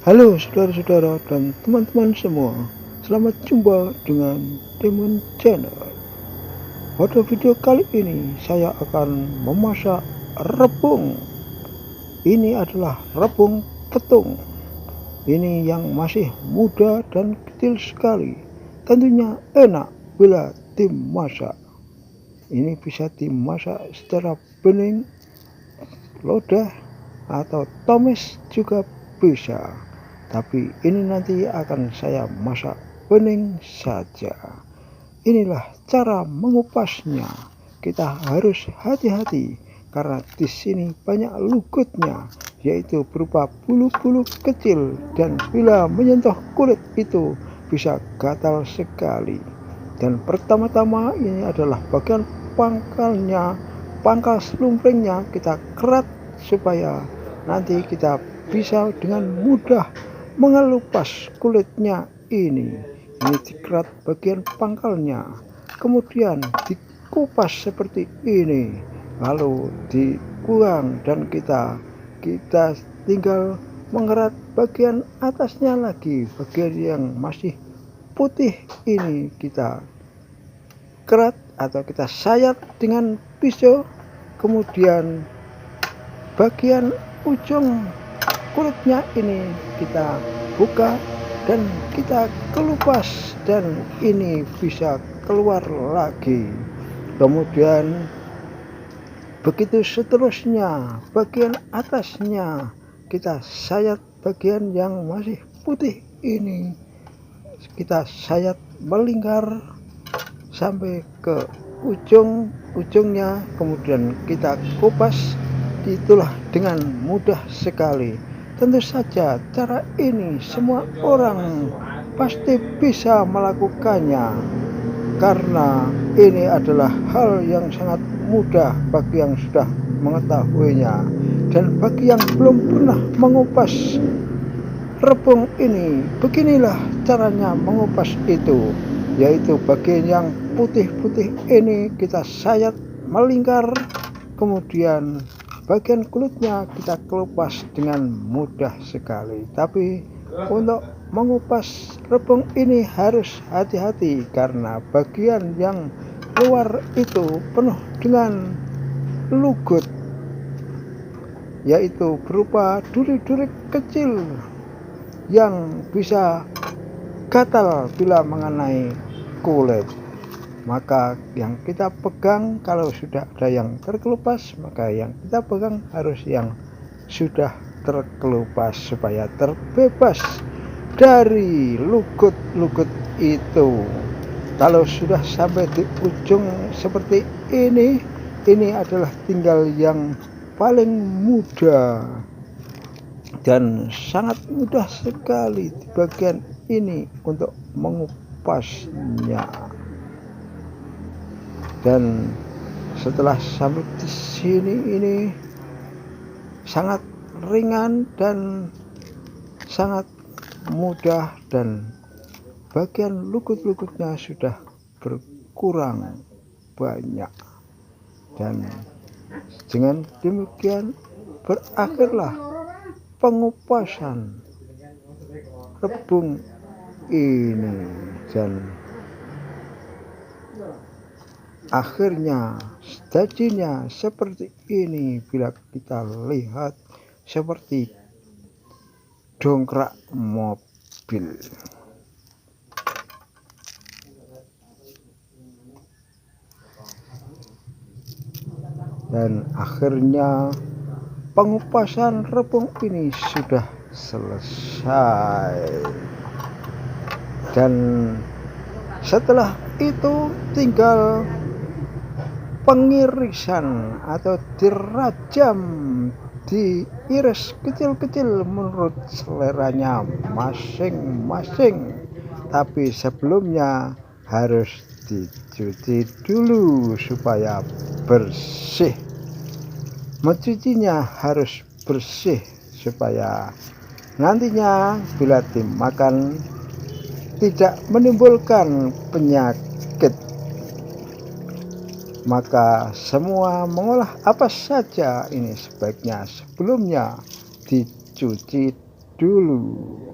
Halo saudara-saudara dan teman-teman semua, selamat jumpa dengan Demon Channel. Pada video kali ini saya akan memasak rebung. Ini adalah rebung petung. Ini yang masih muda dan kecil sekali. Tentunya enak bila dimasak. Ini bisa dimasak secara bening, lodeh, atau tumis juga bisa. Tapi ini nanti akan saya masak bening saja. Inilah cara mengupasnya. Kita harus hati-hati karena di sini banyak lugutnya, yaitu berupa bulu-bulu kecil, dan bila menyentuh kulit itu bisa gatal sekali. Dan pertama-tama ini adalah bagian pangkalnya, pangkal selumpringnya kita kerat supaya nanti kita bisa dengan mudah mengelupas kulitnya ini dikerat bagian pangkalnya, kemudian dikupas seperti ini, lalu dibuang dan kita tinggal mengerat bagian atasnya lagi. Bagian yang masih putih ini kita kerat atau kita sayat dengan pisau, kemudian bagian ujung kulitnya ini kita buka dan kita kelupas, dan ini bisa keluar lagi. Kemudian begitu seterusnya, bagian atasnya kita sayat, bagian yang masih putih ini kita sayat melingkar sampai ke ujungnya, kemudian kita kupas. Itulah dengan mudah sekali. Tentu saja cara ini semua orang pasti bisa melakukannya, karena ini adalah hal yang sangat mudah bagi yang sudah mengetahuinya. Dan bagi yang belum pernah mengupas rebung ini, beginilah caranya mengupas itu, yaitu bagian yang putih-putih ini kita sayat melingkar, kemudian bagian kulitnya kita kelupas dengan mudah sekali. Tapi untuk mengupas rebung ini harus hati-hati karena bagian yang luar itu penuh dengan lugut, yaitu berupa duri-duri kecil yang bisa gatal bila mengenai kulit. Maka yang kita pegang, kalau sudah ada yang terkelupas, maka yang kita pegang harus yang sudah terkelupas supaya terbebas dari lugut-lugut itu. Kalau sudah sampai di ujung seperti ini adalah tinggal yang paling mudah dan sangat mudah sekali di bagian ini untuk mengupasnya. Dan setelah sampai di sini, ini sangat ringan dan sangat mudah, dan bagian lugut-lugutnya sudah berkurang banyak. Dan dengan demikian berakhirlah pengupasan rebung ini, dan akhirnya jadinya seperti ini. Bila kita lihat seperti dongkrak mobil. Dan akhirnya pengupasan rebung ini sudah selesai. Dan setelah itu tinggal pengirisan atau dirajam, diiris kecil-kecil menurut seleranya masing-masing. Tapi sebelumnya harus dicuci dulu supaya bersih. Mencucinya harus bersih supaya nantinya bila dimakan tidak menimbulkan penyakit. Maka semua mengolah apa saja ini sebaiknya sebelumnya dicuci dulu.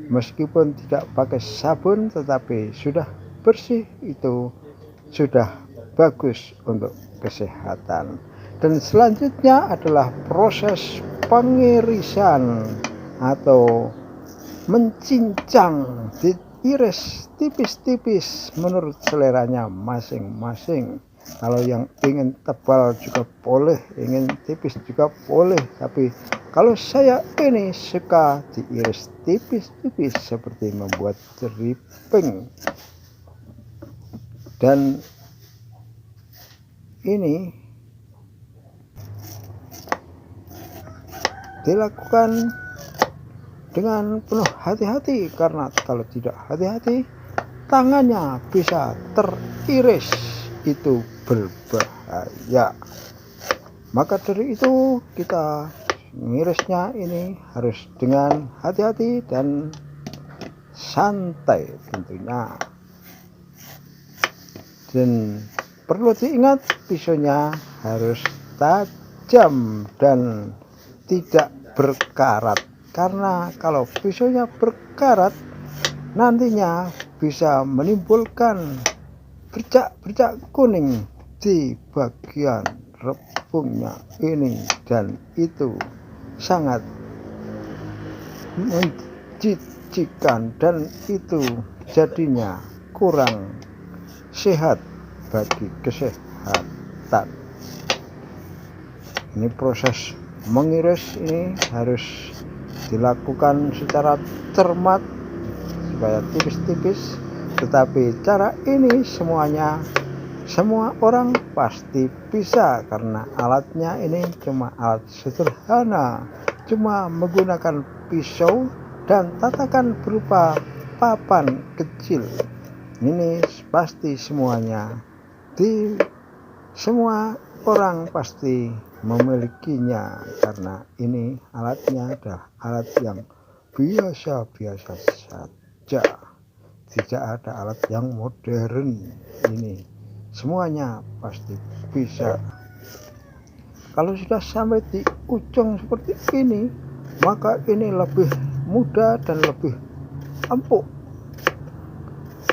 meskipun tidak pakai sabun tetapi sudah bersih, itu sudah bagus untuk kesehatan. Dan selanjutnya adalah proses pengirisan atau mencincang, diiris tipis-tipis menurut seleranya masing-masing. Kalau yang ingin tebal juga boleh, ingin tipis juga boleh, tapi kalau saya ini suka diiris tipis-tipis seperti membuat jeriping. Dan ini dilakukan dengan penuh hati-hati, karena kalau tidak hati-hati tangannya bisa teriris, itu berbahaya. Maka dari itu kita mengirisnya ini harus dengan hati-hati dan santai tentunya. Dan perlu diingat, pisaunya harus tajam dan tidak berkarat, karena kalau pisaunya berkarat nantinya bisa menimbulkan bercak-bercak kuning di bagian rebungnya ini, dan itu sangat menjijikan dan itu jadinya kurang sehat bagi kesehatan. Ini proses mengiris ini harus dilakukan secara cermat supaya tipis-tipis, tetapi cara ini semua orang pasti bisa, karena alatnya ini cuma alat sederhana, cuma menggunakan pisau dan tatakan berupa papan kecil. Ini pasti semua orang pasti memilikinya, karena ini alatnya adalah alat yang biasa-biasa saja, tidak ada alat yang modern. Ini semuanya pasti bisa. Kalau sudah sampai di ujung seperti ini, maka ini lebih mudah dan lebih empuk,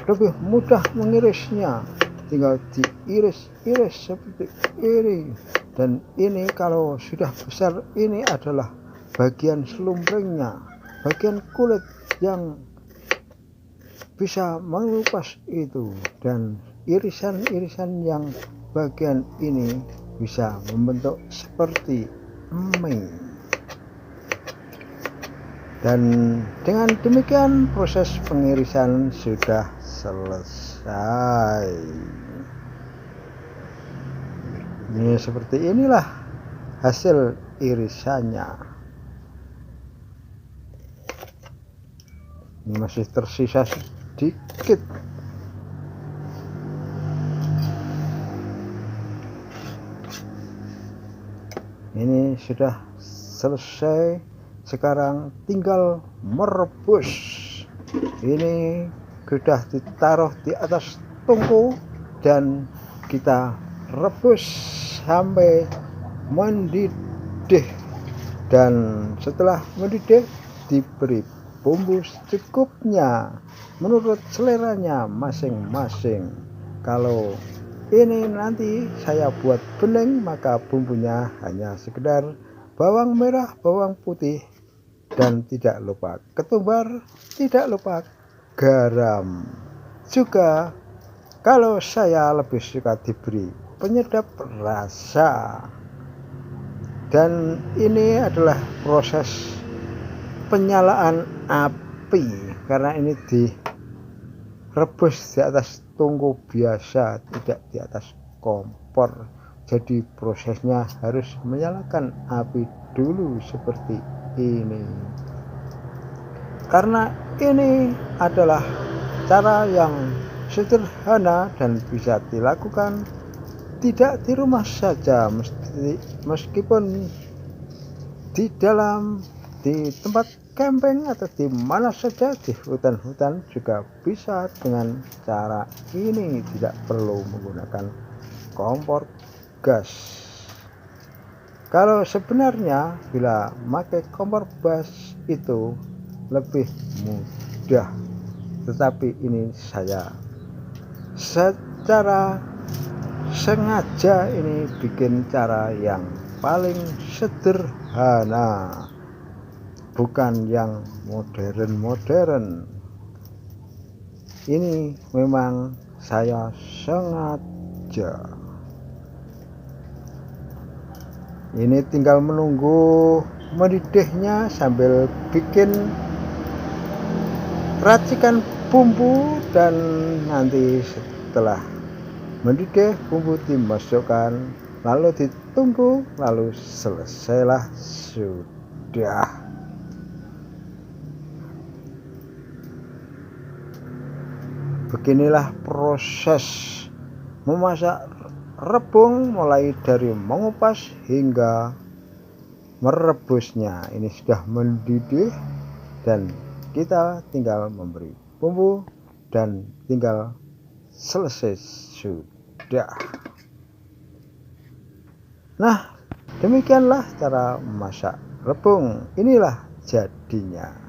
lebih mudah mengirisnya, tinggal diiris-iris seperti ini. Dan ini kalau sudah besar, ini adalah bagian selumringnya, bagian kulit yang bisa mengelupas itu, dan irisan-irisan yang bagian ini bisa membentuk seperti mie. Dan dengan demikian proses pengirisan sudah selesai. Ini seperti inilah hasil irisannya. Ini masih tersisa sedikit. Ini sudah selesai, sekarang tinggal merebus. Ini sudah ditaruh di atas tungku dan kita rebus sampai mendidih, dan setelah mendidih diberi bumbu secukupnya menurut seleranya masing-masing. Kalau ini nanti saya buat bening, maka bumbunya hanya sekedar bawang merah, bawang putih, dan tidak lupa ketumbar, tidak lupa garam. Juga kalau saya lebih suka diberi penyedap rasa. Dan ini adalah proses penyalaan api, karena ini direbus di atas tungku biasa, tidak di atas kompor. Jadi prosesnya harus menyalakan api dulu seperti ini. Karena ini adalah cara yang sederhana dan bisa dilakukan tidak di rumah saja, meskipun di tempat camping atau di mana saja, di hutan-hutan juga bisa dengan cara ini, tidak perlu menggunakan kompor gas. Kalau sebenarnya bila pakai kompor gas itu lebih mudah. sudah, tetapi ini saya secara sengaja ini bikin cara yang paling sederhana, bukan yang modern. Ini memang saya sengaja. Ini tinggal menunggu mendidihnya sambil bikin racikan bumbu, dan nanti setelah mendidih bumbu dimasukkan, lalu ditunggu, lalu selesailah sudah. Beginilah proses memasak rebung, mulai dari mengupas hingga merebusnya. Ini sudah mendidih dan kita tinggal memberi bumbu dan tinggal selesai sudah. Nah, demikianlah cara memasak rebung. Inilah jadinya.